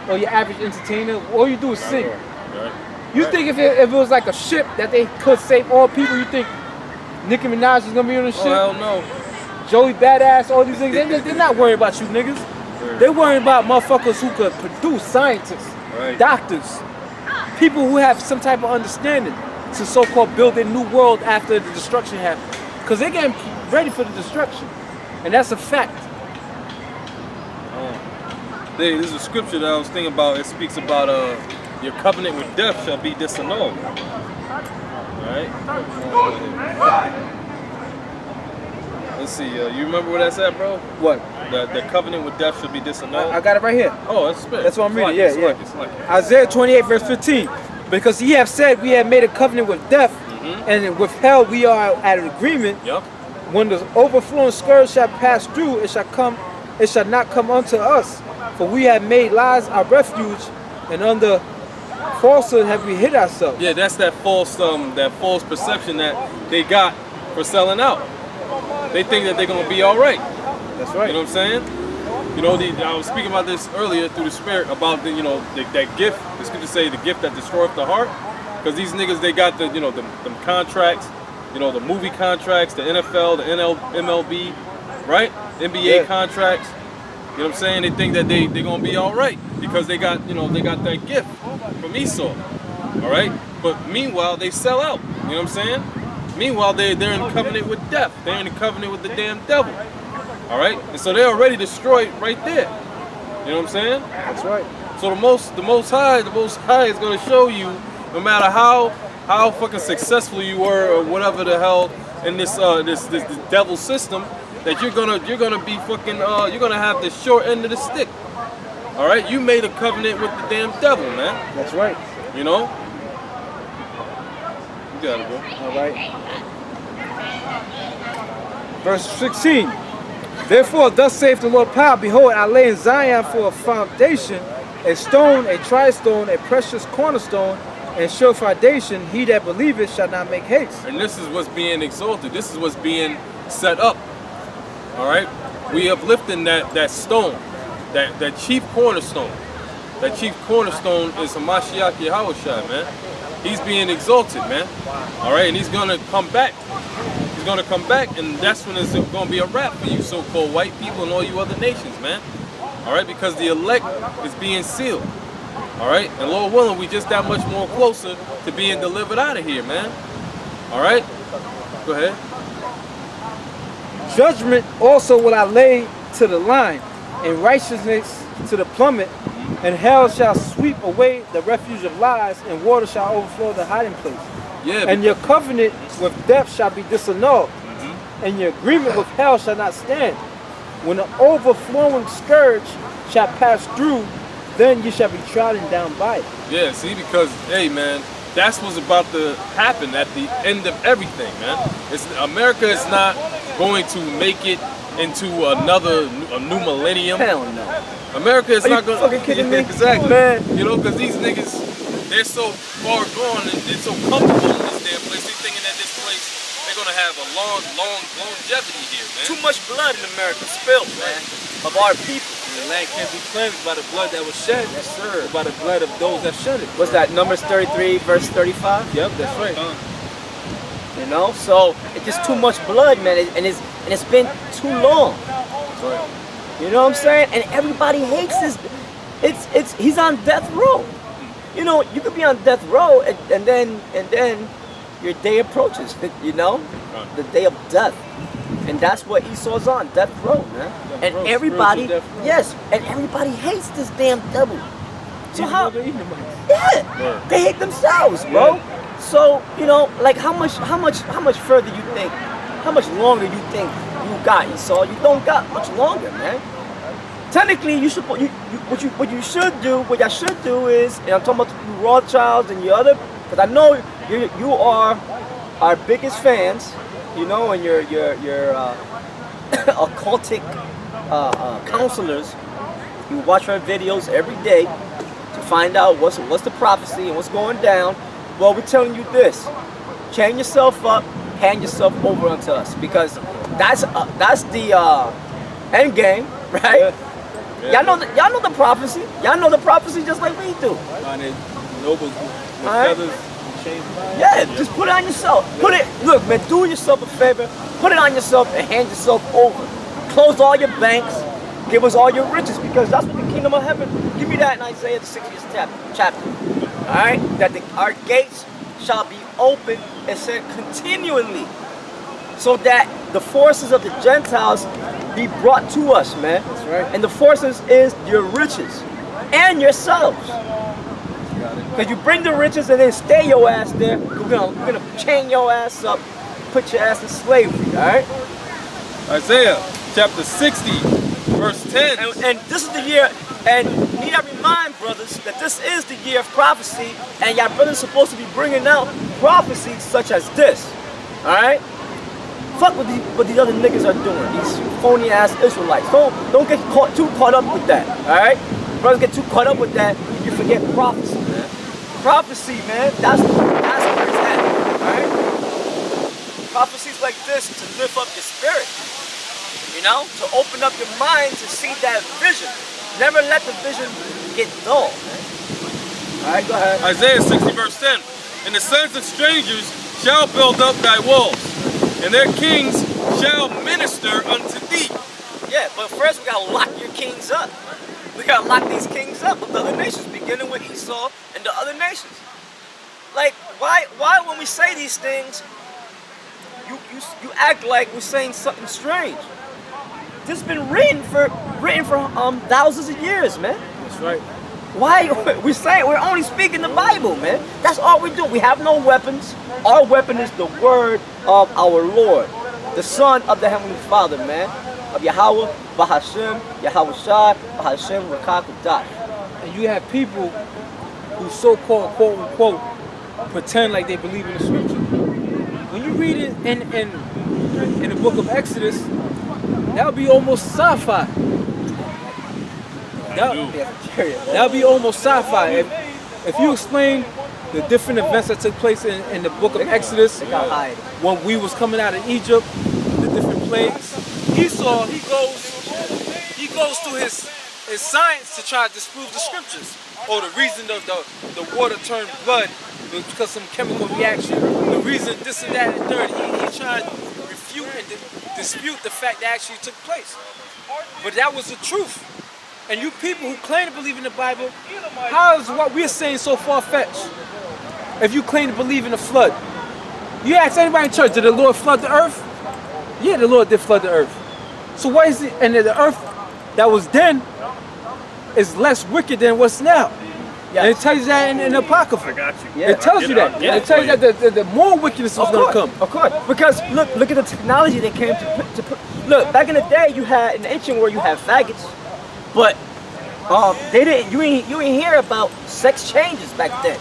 or your average entertainer. All you do is sing. Right. You think if it was like a ship that they could save all people, you think Nicki Minaj is gonna be on the ship? Oh, hell no. Joey Badass, all these niggas, they're not worried about you niggas. They're worried about motherfuckers who could produce, scientists, doctors, people who have some type of understanding to so-called build a new world after the destruction happened. Because they're getting ready for the destruction. And that's a fact. There's a scripture that I was thinking about. It speaks about your covenant with death shall be disannulled. Alright? Let's see, you remember where that's at, bro? What? The covenant with death should be disannulled. I got it right here. Oh, that's spit. That's what I'm reading, It's like it. Isaiah 28, verse 15. Because ye have said we have made a covenant with death, and with hell we are at an agreement. Yep. When the overflowing scourge shall pass through, it shall not come unto us. For we have made lies our refuge, and under falsehood have we hid ourselves. Yeah, that's that false perception that they got for selling out. They think that they're gonna be all right. That's right. You know what I'm saying? You know, I was speaking about this earlier through the spirit about the, you know, that gift. The scripture say the gift that destroyeth the heart. Because these niggas, they got the, you know, them contracts, you know, the movie contracts, the NFL, the MLB, right? NBA contracts. You know what I'm saying? They think that they're gonna be all right because they got, you know, they got that gift from Esau. All right? But meanwhile, they sell out. You know what I'm saying? Meanwhile, they're in covenant with death. They're in covenant with the damn devil. All right? And so they're already destroyed right there. You know what I'm saying? That's right. So the most high is gonna show you, no matter how fucking successful you were or whatever the hell in this this devil system, that you're gonna be fucking you're gonna have the short end of the stick. All right? You made a covenant with the damn devil, man. That's right. You know? You got it, bro. All right. Verse 16. Therefore, thus saith the Lord power, behold, I lay in Zion for a foundation, a stone, a tri-stone, a precious cornerstone, and sure foundation. He that believeth shall not make haste. And this is what's being exalted. This is what's being set up. All right? We uplifting that stone, that chief cornerstone. That chief cornerstone is Hamashiach Yahushua, man. He's being exalted, man. All right? And he's going to come back. He's going to come back, and that's when it's going to be a wrap for you so-called white people and all you other nations, man. All right? Because the elect is being sealed. All right? And Lord willing, we just that much more closer to being delivered out of here, man. All right? Go ahead. Judgment also will I lay to the line, and righteousness to the plummet, and hell shall sweep away the refuge of lies, and water shall overflow the hiding place. Yeah. And your covenant with death shall be disannulled, and your agreement with hell shall not stand. When the overflowing scourge shall pass through, then you shall be trodden down by it. Yeah, see, because, hey, man, that's what's about to happen at the end of everything, man. America is not going to make it into a new millennium. Hell no. America is not going to... fucking kidding me? Exactly. Man. You know, because these niggas, they're so far gone and they're so comfortable in this damn place. They're thinking that this place, they're going to have a long longevity here, man. Too much blood in America spilled, man, of our people. The land can't be cleansed by the blood that was shed. Yes, sir. Or by the blood of those that shed it. What's that, Numbers 33, verse 35? Yep, that's right. You know, so it's just too much blood, man, and it's been too long. That's right. You know what I'm saying? And everybody hates this. He's on death row. You know, you could be on death row, and then your day approaches. You know, the day of death, and that's what Esau's on, death row, man. And everybody, yes, and everybody hates this damn devil. So how? Yeah, they hate themselves, bro. Yeah. So you know, like how much further you think? How much longer you think you got, Esau? You don't got much longer, man. Technically, you should. What you should do, what y'all should do is, and I'm talking about the Rothschilds and your other, because I know you are our biggest fans, you know, and your occultic counselors. You watch our videos every day to find out what's the prophecy and what's going down. Well, we're telling you this: chain yourself up, hand yourself over unto us, because that's the end game, right? Yeah. Y'all know the prophecy. Y'all know the prophecy just like we do. Nobles with feathers and chains. Yeah, just put it on yourself. Look, man, do yourself a favor. Put it on yourself and hand yourself over. Close all your banks. Give us all your riches, because that's what the kingdom of heaven. Give me that in Isaiah the 60th chapter. All right, that our gates shall be open and said continually, so that the forces of the Gentiles be brought to us, man. That's right. And the forces is your riches and yourselves. Because you bring the riches and then stay your ass there. We're gonna chain your ass up, put your ass in slavery. All right. Isaiah chapter 60, verse 10. And this is the year. And need I remind brothers that this is the year of prophecy, and y'all brothers supposed to be bringing out prophecies such as this. All right. Fuck what these other niggas are doing, these phony ass Israelites. Don't get too caught up with that, alright? Brothers get too caught up with that, you forget prophecy, man. Prophecy, man, that's where it's at, alright? Prophecies like this to lift up your spirit, you know, to open up your mind to see that vision. Never let the vision get dull, man. All right, go ahead. Isaiah 60 verse 10. And the sons of strangers shall build up thy walls, and their kings shall minister unto thee. Yeah, but first we gotta lock your kings up. We gotta lock these kings up of the other nations, beginning with Esau and the other nations. Like, why when we say these things, you act like we're saying something strange? This has been written for thousands of years, man. That's right. Why we're only speaking the Bible, man? That's all we do. We have no weapons. Our weapon is the word of our Lord, the Son of the Heavenly Father, man, of Yahweh, Bahashem, Yahweh Shai, Bahashem, Rakakadash. And you have people who so-called, quote unquote, pretend like they believe in the scripture. When you read it in the book of Exodus, that would be almost sci-fi. That would be almost sci-fi. If you explain the different events that took place in the book of Exodus, when we was coming out of Egypt, the different plagues, Esau, he goes through his science to try to disprove the scriptures. Or the reason the water turned blood because some chemical reaction. The reason this and that and third. He tried to refute and dispute the fact that actually took place. But that was the truth. And you people who claim to believe in the Bible, how is what we're saying so far-fetched? If you claim to believe in the flood, you ask anybody in church, did the Lord flood the earth? Yeah, the Lord did flood the earth. So why is it, and the earth that was then is less wicked than what's now? Yes. And it tells you that in the Apocrypha. I got you. Yeah, it tells you that. It tells you that the more wickedness was going to come. Of course. Because look at the technology they came to put. Look, back in the day, you had, in the ancient world, you had faggots. But they didn't. You ain't hear about sex changes back then.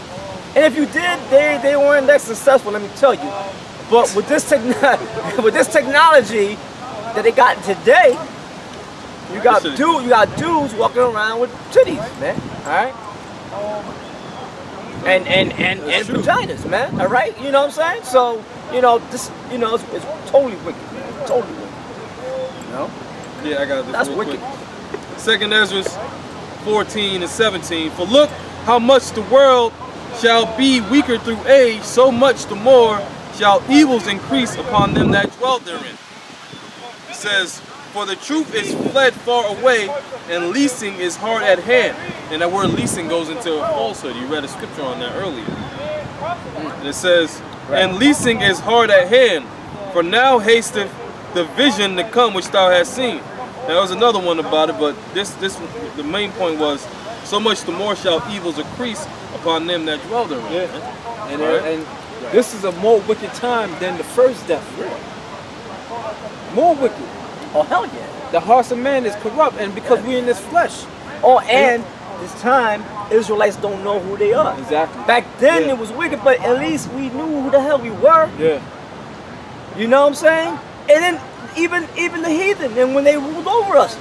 And if you did, they weren't that successful. Let me tell you. But with this technology that they got today, you got dudes walking around with titties, man. All right. And vaginas, man. All right. You know what I'm saying? So this, it's totally wicked, man. Totally wicked. You know? Yeah, I got this. That's wicked. Quick. 2 Ezra 14 and 17. For look how much the world shall be weaker through age, so much the more shall evils increase upon them that dwell therein. It says, for the truth is fled far away, and leasing is hard at hand. And that word leasing goes into falsehood. You read a scripture on that earlier. And it says, and leasing is hard at hand, for now hasteth the vision to come which thou hast seen. There was another one about it, but the main point was, so much the more shall evils increase upon them that dwell therein. Yeah. And this is a more wicked time than the first death. More wicked. Oh, hell yeah. The hearts of man is corrupt, and because we're in this flesh. Oh, and this time, Israelites don't know who they are. Exactly. Back then it was wicked, but at least we knew who the hell we were. Yeah. You know what I'm saying? And then even the heathen, and when they ruled over us,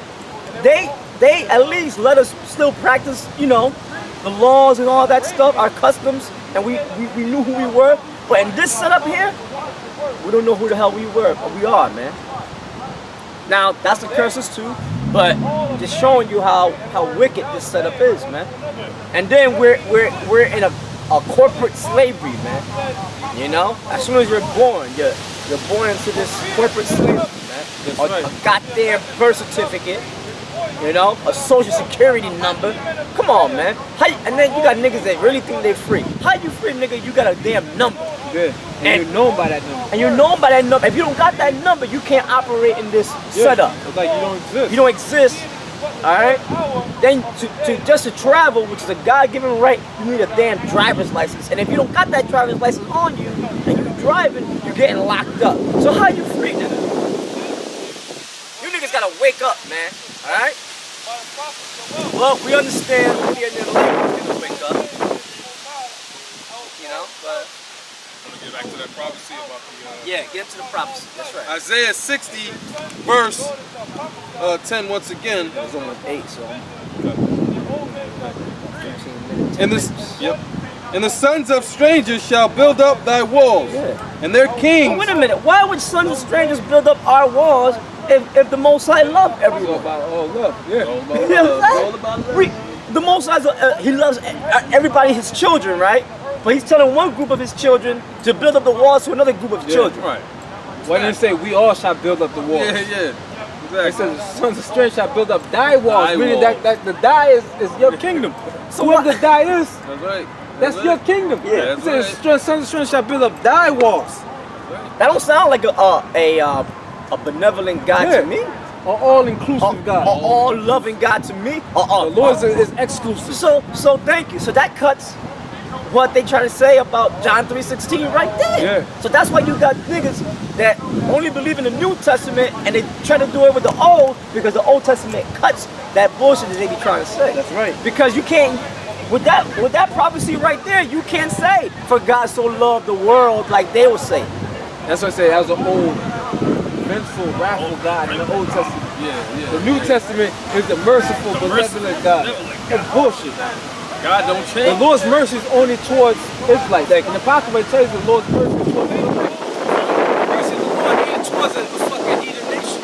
they at least let us still practice, the laws and all that stuff, our customs, and we knew who we were. But in this setup here, we don't know who the hell we were, but we are, man. Now that's the curses too, but just showing you how wicked this setup is, man. And then we're in a corporate slavery, man. As soon as you're born into this corporate slavery, man. A goddamn birth certificate, a social security number. Come on, man. And then you got niggas that really think they free. How you free, nigga? You got a damn number. Yeah. And you're known by that number. And you're known by that number. If you don't got that number, you can't operate in this setup. It's like you don't exist. You don't exist. Alright? Then just to travel, which is a God-given right, you need a damn driver's license. And if you don't got that driver's license on you, and you're driving, you're getting locked up. So how you free, nigga? You niggas gotta wake up, man. Alright? Well, we understand when you're in the labor, gonna wake up. But I'm gonna get back to that prophecy about the yeah, get into the prophecy. That's right. Isaiah 60 verse 10 once again. It was only 8, so 15 minutes. And the sons of strangers shall build up thy walls, and their kings. Oh, wait a minute. Why would sons of strangers build up our walls if the Most High loved It's all everyone? about all love. Yeah. All about You know love. what I'm All about love. saying? The Most High, he loves everybody, his children, right? But he's telling one group of his children to build up the walls to another group of children. Right. Why didn't it say we all shall build up the walls? Yeah, yeah. It Exactly. says the sons of strength shall build up thy walls, Thy meaning walls. that the thy is your kingdom. So whoever the thy is, That's right. that's your kingdom. Yeah, It that's says right. sons of strength shall build up thy walls. That don't sound like a benevolent God Yeah. to me. An all-inclusive God. All loving God to me. The Lord is exclusive. So thank you. So that cuts what they try to say about John 3:16 right there. Yeah. So that's why you got niggas that only believe in the New Testament and they try to do it with the Old because the Old Testament cuts that bullshit that they be trying to say. That's right. Because you can't, with that prophecy right there, you can't say, for God so loved the world like they will say. That's what I say. That was an old, vengeful, wrathful God in the Old Testament. Yeah. The New Testament is the merciful, benevolent God. That's bullshit. God don't The change. Lord's mercy is only towards Israelites. In the Apocalypse, it tells you the Lord's mercy is towards Israelites. You see, the Lord ain't towards a fucking heathen nation.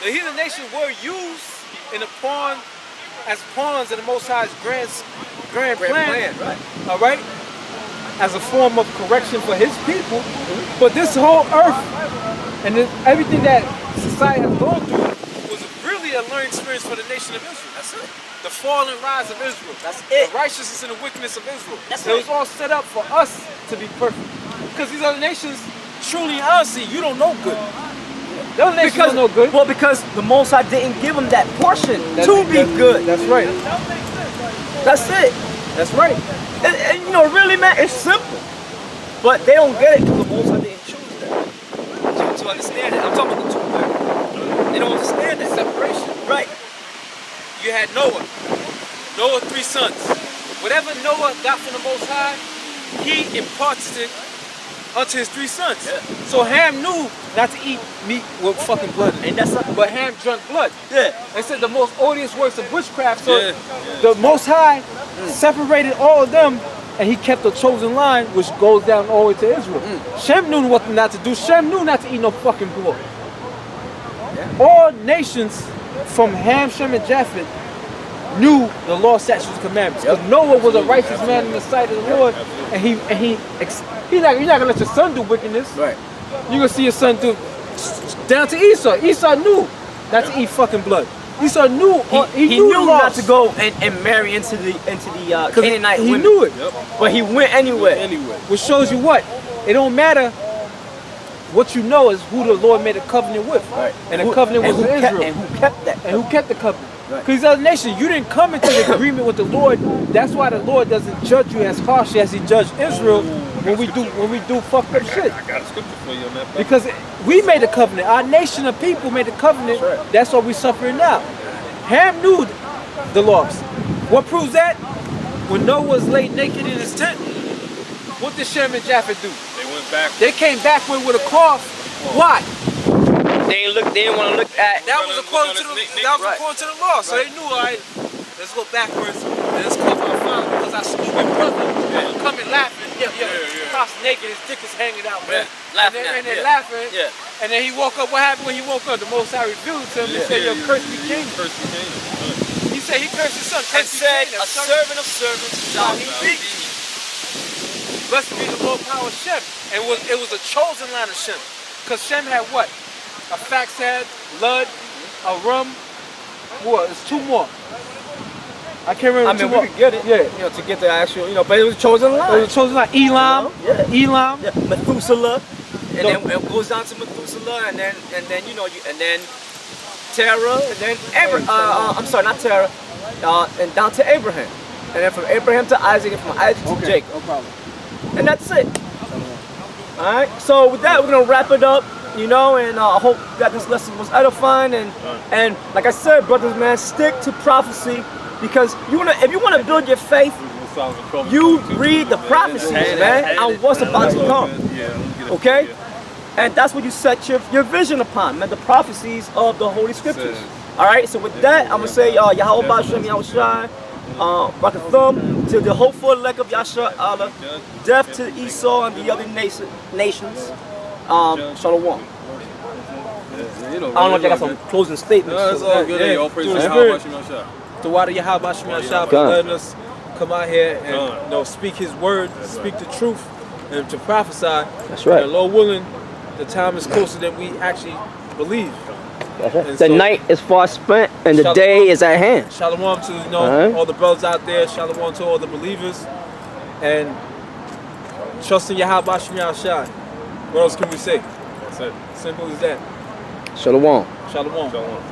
The heathen nation were used in the pawn as pawns in the Most High's grand plan. Right. All right, as a form of correction for His people. But this whole earth and everything that society has gone through was really a learning experience for the nation of Israel. That's it. The fall and rise of Israel. That's it. The righteousness and the wickedness of Israel. That's it was it. all set up for us to be perfect. Because these other nations, truly and honestly, you don't know good. The other nations don't know good. Well, because the Most High didn't give them that portion to be good. That's right. That's it. That's right. And you know, really, man, it's simple. But they don't get it because the Most High didn't choose that. To understand it. I'm talking about the two words. They don't understand that. Separation. Right. You had Noah. Noah, 3 sons. Whatever Noah got from the Most High, he imparted it unto his 3 sons. Yeah. So Ham knew not to eat meat with fucking blood. Ain't that something? But Ham drank blood. Yeah. They said the most odious works of witchcraft. So Yeah. the Most High separated all of them, and he kept the chosen line, which goes down all the way to Israel. Shem knew what not to do. Shem knew not to eat no fucking blood. All nations from Ham, Shem, and Japheth knew the law, statutes, and commandments. Because Noah was a righteous man in the sight of the Lord, and you're not gonna let your son do wickedness. Right. You're gonna see your son do down to Esau. Esau knew not to eat fucking blood. Esau knew He knew knew the not laws. to go and marry into the 'Cause Canaanite he women. knew it. But he went anyway. Anyway. Which shows you what? It don't matter. What you know is who the Lord made a covenant with. Right. And the covenant was who with kept, Israel. and who kept that? And who kept the covenant. Right. Because these other nations, you didn't come into the agreement with the Lord. That's why the Lord doesn't judge you as harshly as he judged Israel when we do fucked up shit. I got a scripture for you on that. Because we made a covenant. Our nation of people made a covenant. That's right. That's why we're suffering now. Ham knew the laws. What proves that? When Noah was laid naked in his tent, what did Shem and Japheth do? They went back. They came backward with a cough. Why? They didn't want to look at. That was according to Right. the law. So they knew, all right, let's go backwards and let's cover our father because our stupid brother will come and laughing. Yeah. Pops naked, his dick is hanging out, man. Laughing and at they're him, laughing. Yeah. And then he woke up. What happened when he woke up? The Most High revealed to him and said, "Yo, curse be king." First he came. He said he cursed his son. And Curse be said, king. a servant of servants shall he be. Blessed be the Lord power of Shem. And it was a chosen line of Shem. Because Shem had what? A fax head, Lud, a rum. What? It's 2 more. I can't remember. I mean, 2 we more. could get it. Yeah. You know, to get the actual, but it was a chosen line. It was a chosen line. Elam. Yeah. Elam. Yeah, Methuselah, and No. then it goes down to Methuselah, and then and then Terah, and then I'm sorry, not Terah, and down to Abraham, and then from Abraham to Isaac, and from Isaac to Jacob, No problem. and that's it. All right. So with that, we're gonna wrap it up. And I hope that this lesson was edifying, and like I said, brothers, man, stick to prophecy because if you wanna build your faith, you read the prophecies, man, on what's about to come. Okay? And that's what you set your vision upon, man, the prophecies of the Holy Scriptures. Alright, so with that, I'm going to say, Yahweh Bashem, Yahweh Shai, Rakathum, to the hopeful elect of Yasha Allah, death to Esau and the other nations. Shalom. You know, I don't know if y'all got man. some closing statements. No, it's all good. Yeah, All praise through to the Yahweh Spirit. Shem Yahshua. The water Yahweh Shem Yahshua for God. letting us come out here and God. you know, speak His word, speak the truth, and to prophesy. That's right. And Lord willing, the time is closer than we actually believe. That's right. And The so- night is far spent and the Shalom. day is at hand. Shalom to Alright. all the brothers out there. Shalom to all the believers, and trust in Yahweh Shem Yahshua. What else can we say? That's it. Simple as that. Shalom. Shalom. Shalom.